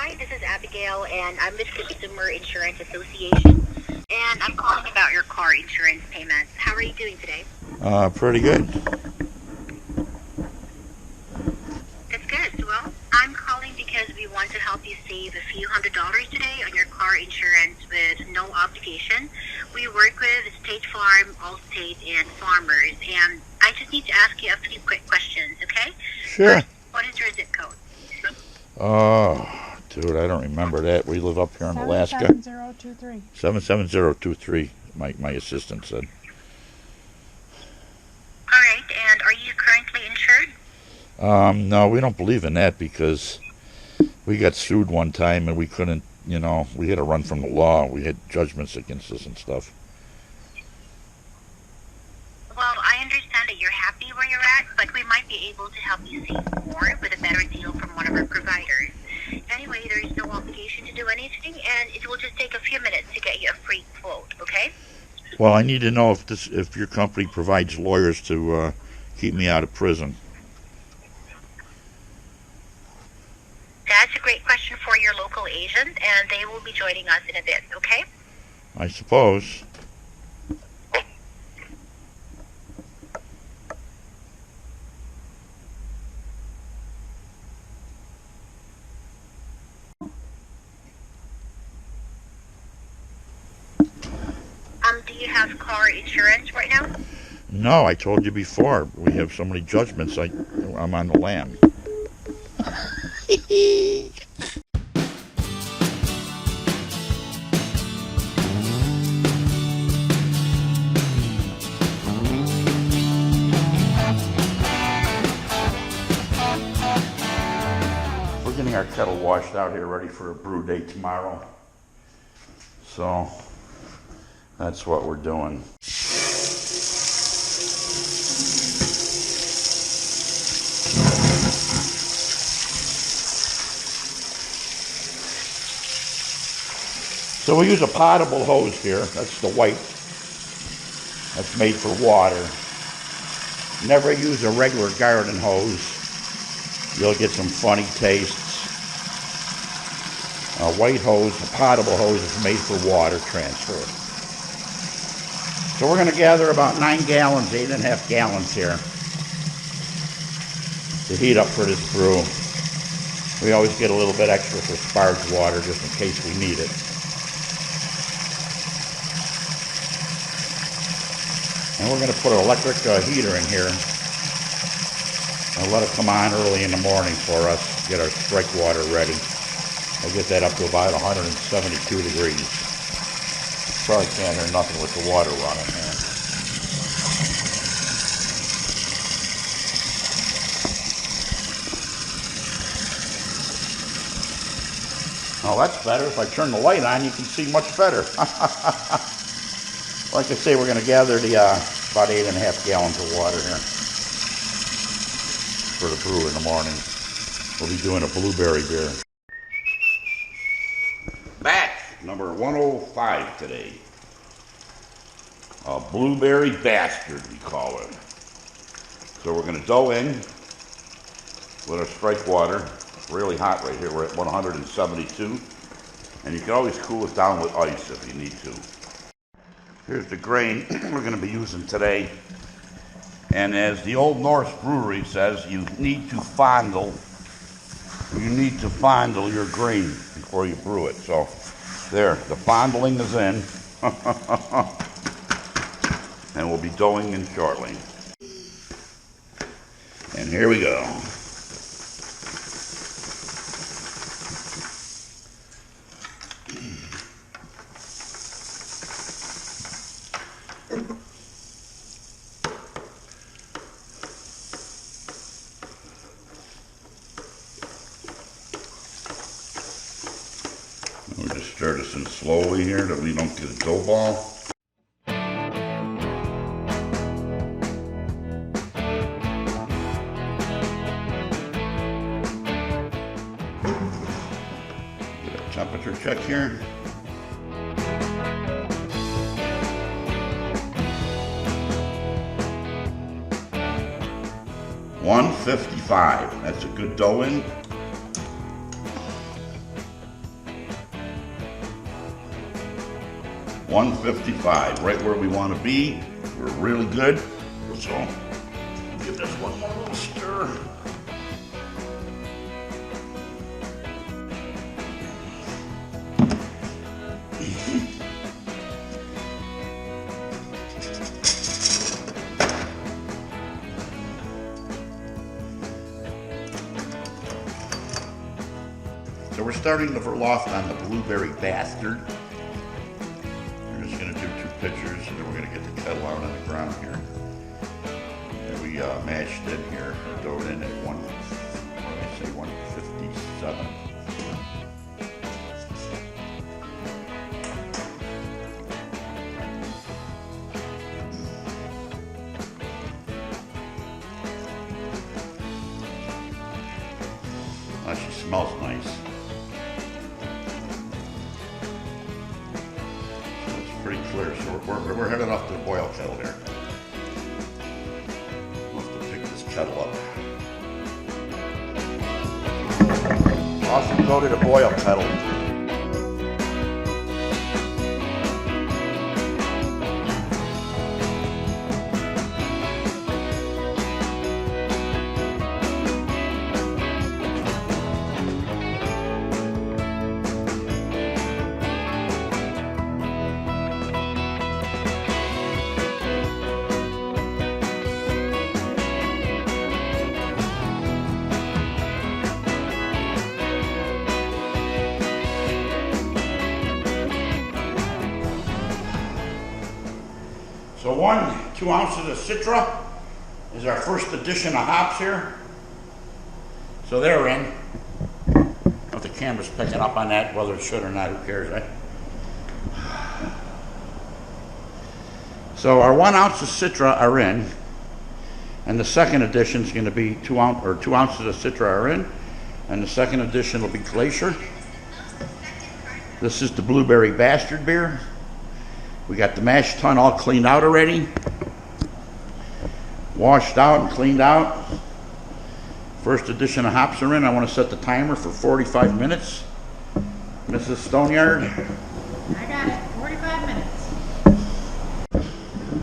Hi, this is Abigail, and I'm with the Consumer Insurance Association, and I'm calling about your car insurance payments. How are you doing today? Pretty good. That's good. Well, I'm calling because we want to help you save a few $100s today on your car insurance with no obligation. We work with State Farm, Allstate, and Farmers, and I just need to ask you a few quick questions, okay? Sure. First, what is your zip code? Oh, dude, I don't remember that. We live up here in Alaska. 77023. 77023, my assistant said. All right, and are you currently insured? No, we don't believe in that because we got sued one time and we couldn't, we had to run from the law. We had judgments against us and stuff. Well, I understand that you're happy where you're at, but we might be able to help you save more with a better deal from one of our providers. Anyway, there is no obligation to do anything, and it will just take a few minutes to get you a free quote, okay? Well, I need to know if your company provides lawyers to keep me out of prison. That's a great question for your local agent, and they will be joining us in a bit, okay? I suppose. Do you have car insurance right now? No, I told you before. We have so many judgments. I'm on the lam. We're getting our kettle washed out here, ready for a brew day tomorrow. So that's what we're doing. So we use a potable hose here. That's the white. That's made for water. Never use a regular garden hose. You'll get some funny tastes. A white hose, a potable hose, is made for water transfer. So we're going to gather about 9 gallons, 8.5 gallons here to heat up for this brew. We always get a little bit extra for sparge water just in case we need it. And we're going to put an electric heater in here and let it come on early in the morning for us, get our strike water ready. I'll get that up to about 172 degrees. Probably can't hear nothing with the water running here. Oh, that's better. If I turn the light on, you can see much better. Like I say, we're going to gather the about 8.5 gallons of water here for the brew in the morning. We'll be doing a blueberry beer. Batch number 105 today. A blueberry bastard, we call it. So we're going to dough in with our strike water. Really hot right here. We're at 172. And you can always cool it down with ice if you need to. Here's the grain we're going to be using today. And as the Old Norse brewery says, you need to fondle your grain before you brew it. So there, the fondling is in. And we'll be doughing in shortly. And here we go. We'll just stir this in slowly here that we don't get a dough ball. Get a temperature check here. 155. That's a good dough in. 155, right where we want to be. We're really good. So give this one more little stir. So we're starting the verloft on the Blueberry Bastard. We're just going to do 2 pitchers, and then we're going to get the kettle out on the ground here. And we mashed in here, throw it in at 157. She smells nice. So it's pretty clear. So we're headed off to the boil kettle here. We'll have to pick this kettle up. Off we go to the boil kettle. So 2 ounces of Citra is our first addition of hops here. So they're in. I don't know if the camera's picking up on that, whether it should or not, who cares, right? So our 1 ounce of Citra are in, and the second addition is going to be 2 ounces of Citra are in, and the second addition will be Glacier. This is the Blueberry Bastard beer. We got the mash tun all cleaned out already. Washed out and cleaned out. First addition of hops are in. I want to set the timer for 45 minutes. Mrs. Stoneyard. I got it, 45 minutes.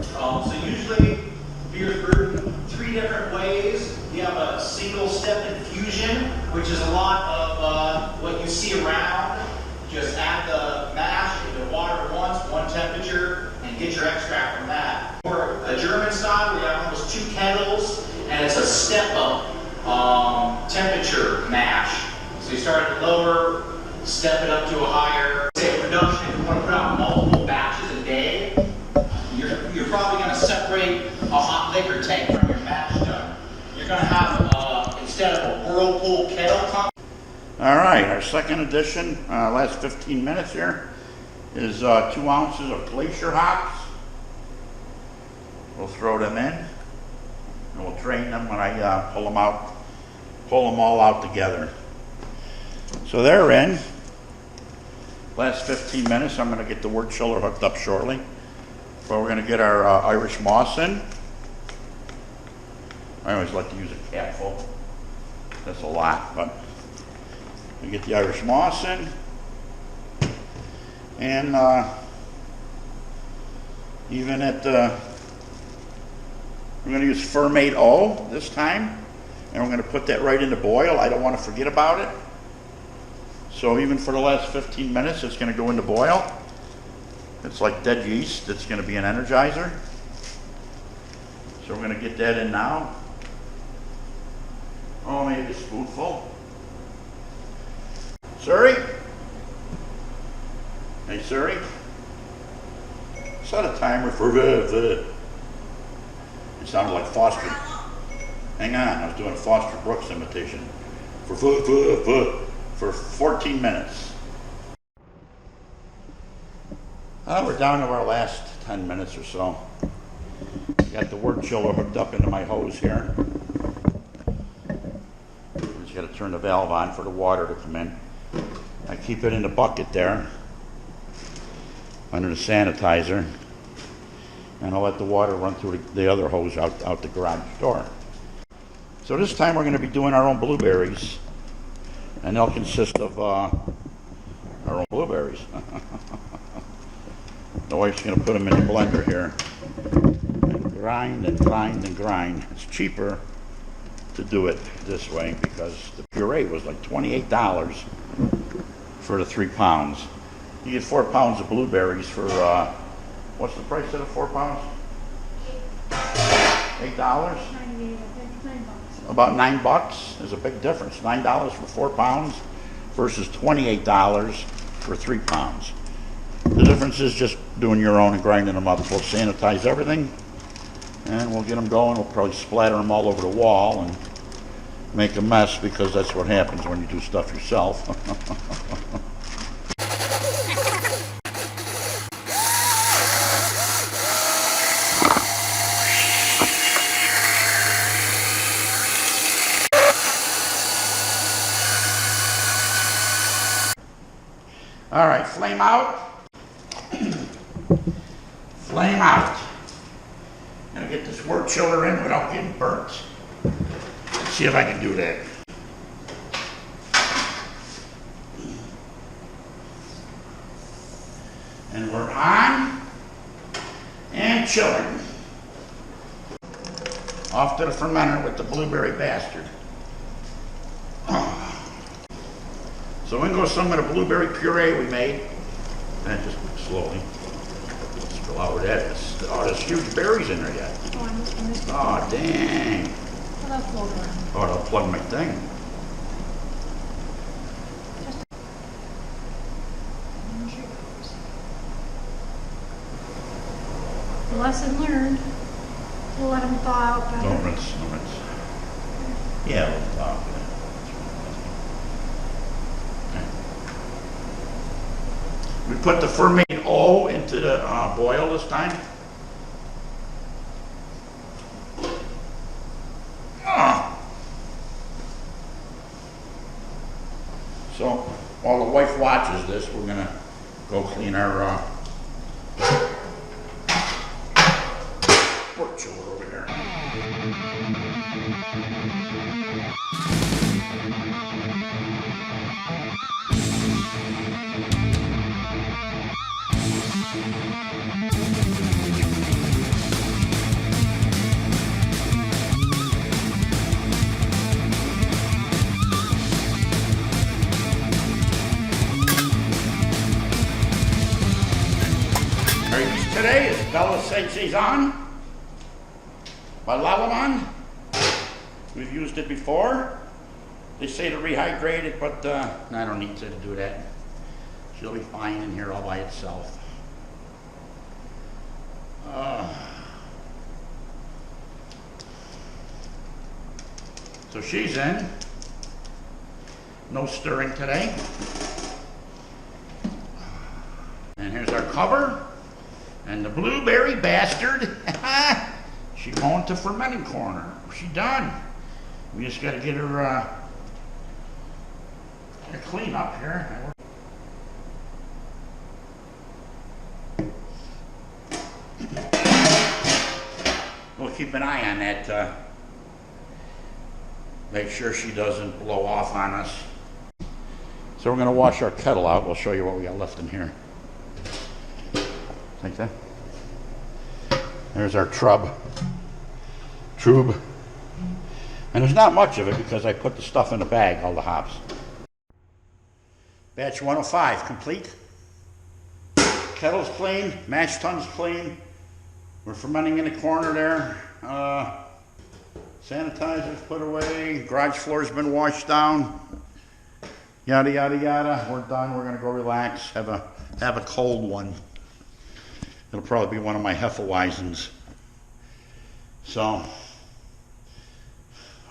So usually beer's brewed 3 different ways. You have a single step infusion, which is a lot of what you see around. Just add the mash into water at once, 1 temperature, and get your extract from that. Or a German style, we have almost 2 kettles, and it's a step-up temperature mash. So you start at lower, step it up to a higher. Say production, if you want to put out multiple batches a day, you're probably going to separate a hot liquor tank from your mash tun. You're going to have, instead of a whirlpool kettle pump. All right, our second addition, last 15 minutes here, is 2 ounces of Glacier hops. We'll throw them in, and we'll drain them when I pull them all out together. So they're in. Last 15 minutes, I'm going to get the wort chiller hooked up shortly. But we're going to get our Irish moss in. I always like to use a capful. That's a lot, but we get the Irish moss in, and even at we're going to use Fermate O this time, and we're going to put that right into boil. I don't want to forget about it. So even for the last 15 minutes, it's going to go into boil. It's like dead yeast. It's going to be an energizer. So we're going to get that in now. Oh, maybe a spoonful. Surrey? Hey, Surrey? Set a timer for It sounded like Foster. Hang on, I was doing a Foster Brooks imitation. For 14 minutes. We're down to our last 10 minutes or so. Got the wort chiller hooked up into my hose here. Just got to turn the valve on for the water to come in. I keep it in the bucket there under the sanitizer, and I'll let the water run through the other hose out the garage door. So this time we're going to be doing our own blueberries, and they'll consist of our own blueberries. The wife's going to put them in the blender here. And grind and grind and grind. It's cheaper to do it this way because the puree was like $28 for the 3 pounds. You get 4 pounds of blueberries for, what's the price of the 4 pounds? $8? About $9. There's a big difference. $9 for 4 pounds versus $28 for 3 pounds. The difference is just doing your own and grinding them up. We'll sanitize everything and we'll get them going. We'll probably splatter them all over the wall and make a mess because that's what happens when you do stuff yourself. All right, flame out. Flame out. I'm gonna get this wort chiller in without getting burnt. Let's see if I can do that. And we're on and chilling. Off to the fermenter with the blueberry bastard. So in goes some of the blueberry puree we made. And just slowly spill out where that is. Oh, there's huge berries in there yet. Oh, dang. Well, they'll float around. Oh, that'll plug my thing. Lesson learned. We'll let them thaw out better. Don't rinse, don't rinse. Yeah, we'll thaw. We put the fermented O into the boil this time. So while the wife watches this, we're gonna go clean our pork chiller over here. Today is Bella Saison by Lalaman. We've used it before. They say to rehydrate it, but I don't need to do that. She'll be fine in here all by itself. So she's in. No stirring today. And here's our cover. And the blueberry bastard, she's going to fermenting corner. She's done. We just got to get her clean up here. We'll keep an eye on that. Make sure she doesn't blow off on us. So we're going to wash our kettle out. We'll show you what we got left in here. Like that. There's our trub. And there's not much of it because I put the stuff in a bag, all the hops. Batch 105 complete. Kettle's clean, mash tun's clean. We're fermenting in the corner there. Sanitizer's put away. Garage floor's been washed down. Yada, yada, yada. We're done. We're gonna go relax, have a cold one. It'll probably be one of my Hefeweizens. So,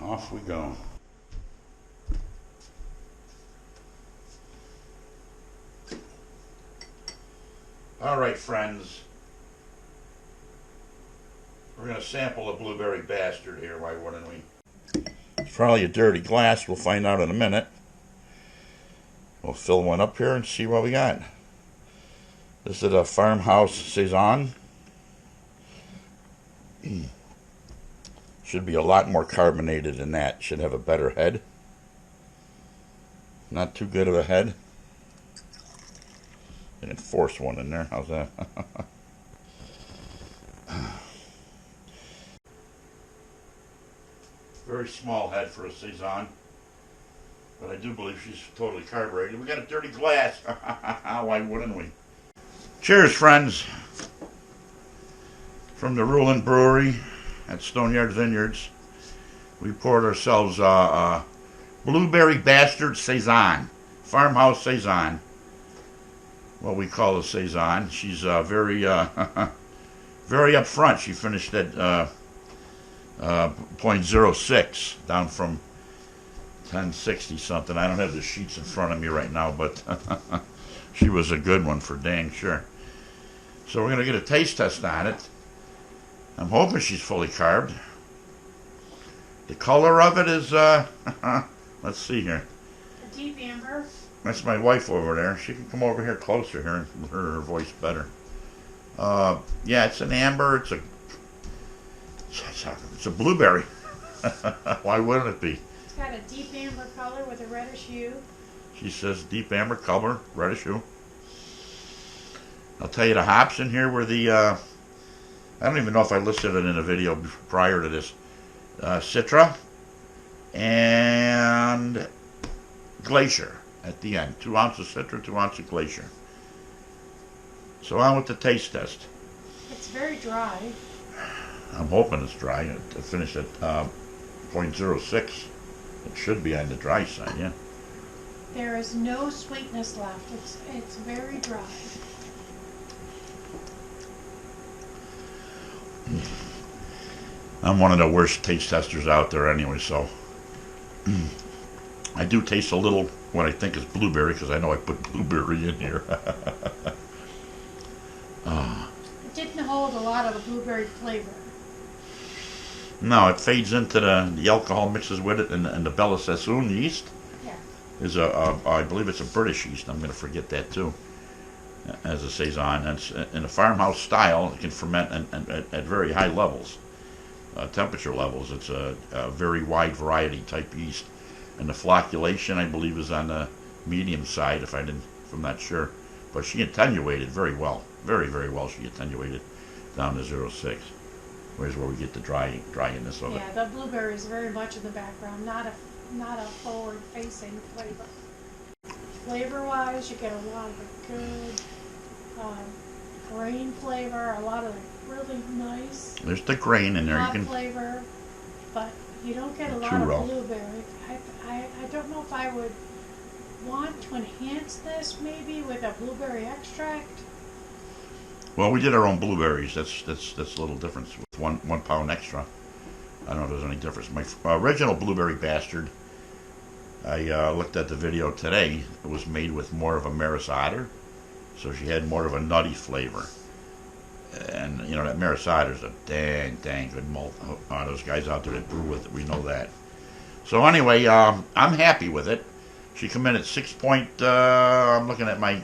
off we go. All right, friends. We're going to sample a blueberry bastard here, why wouldn't we? It's probably a dirty glass, we'll find out in a minute. We'll fill one up here and see what we got. This is a farmhouse Saison. Should be a lot more carbonated than that. Should have a better head. Not too good of a head. I can force one in there. How's that? Very small head for a Saison. But I do believe she's totally carbureted. We got a dirty glass. Why wouldn't we? Cheers, friends. From the Ruland Brewery at Stoneyard Vineyards, we poured ourselves blueberry bastard Saison. Farmhouse Saison. What we call a Saison. She's very very upfront. She finished at 0.06 down from 1060 something. I don't have the sheets in front of me right now, but she was a good one for dang sure. So we're going to get a taste test on it. I'm hoping she's fully carbed. The color of it is, let's see here. A deep amber. That's my wife over there. She can come over here closer here and hear her voice better. Yeah, it's an amber. It's a blueberry. Why wouldn't it be? It's got a deep amber color with a reddish hue. She says deep amber color, reddish hue. I'll tell you the hops in here were the, I don't even know if I listed it in a video prior to this. Citra and Glacier at the end. 2 ounces Citra, 2 ounces Glacier. So on with the taste test. It's very dry. I'm hoping it's dry. It finished at 0.06. It should be on the dry side, yeah. There is no sweetness left. It's very dry. I'm one of the worst taste testers out there anyway, so I do taste a little what I think is blueberry because I know I put blueberry in here. It didn't hold a lot of the blueberry flavor. No, it fades into the alcohol mixes with it, and the Bella Saison yeast is I believe it's a British yeast. I'm going to forget that too. As a Saison, it's in a farmhouse style. It can ferment at very high levels, temperature levels. It's a very wide variety type yeast, and the flocculation I believe is on the medium side. If I'm not sure, but she attenuated very well, very well. She attenuated down to 0.6. Where's where we get the dryness of it. Yeah, the blueberry is very much in the background, not a forward-facing flavor. Flavor-wise, you get a lot of the good grain flavor, a lot of the really nice. There's the grain in there. You can flavor, but you don't get a lot of blueberry. I don't know if I would want to enhance this maybe with a blueberry extract. Well, we did our own blueberries. That's a little difference with one pound extra. I don't know if there's any difference. My original blueberry bastard, I looked at the video today. It was made with more of a Maris Otter, so she had more of a nutty flavor. And you know that Maris Otter is a dang good malt. Those guys out there that brew with it, we know that. So anyway, I'm happy with it. She come in at 6 point. I'm looking at my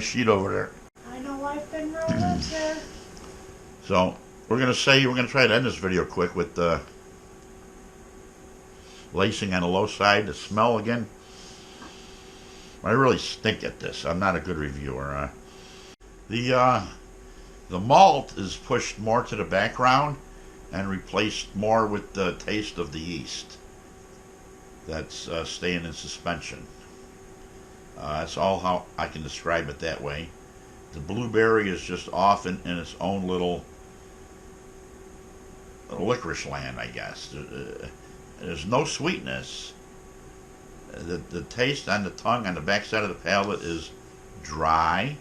sheet over there. I know I've been real good, sir. So we're gonna try to end this video quick with the lacing on the low side. The smell again. I really stink at this. I'm not a good reviewer. The malt is pushed more to the background and replaced more with the taste of the yeast that's staying in suspension. That's all how I can describe it that way. The blueberry is just off in its own little licorice land, I guess. There's no sweetness. The taste on the tongue, on the back side of the palate, is dry,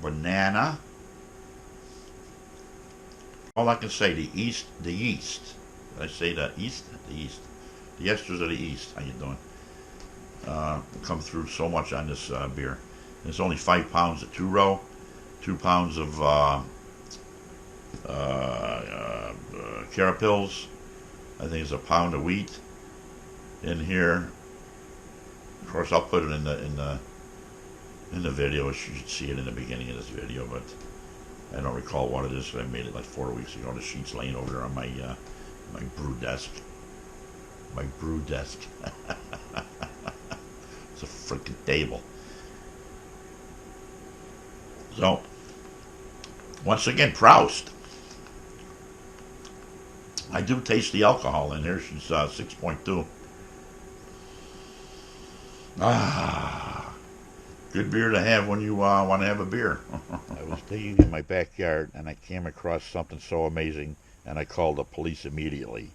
banana. All I can say, the yeast. Did I say the yeast? The yeast. The esters of the yeast. How you doing? Come through so much on this beer. It's only 5 pounds of 2-row, 2 pounds of carapils. I think it's a pound of wheat in here. Of course, I'll put it in the video. You should see it in the beginning of this video, but I don't recall what it is. I made it like 4 weeks ago. The sheet's laying over there on my my brew desk. My brew desk. It's a freaking table. So, once again, Proust. I do taste the alcohol in here. She's 6.2. Ah, good beer to have when you want to have a beer. I was digging in my backyard and I came across something so amazing, and I called the police immediately.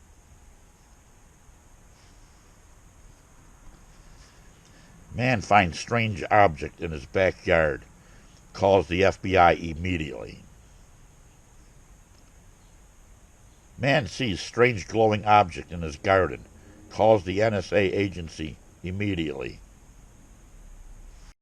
Man finds strange object in his backyard, calls the FBI immediately. Man sees strange glowing object in his garden, calls the NSA agency immediately.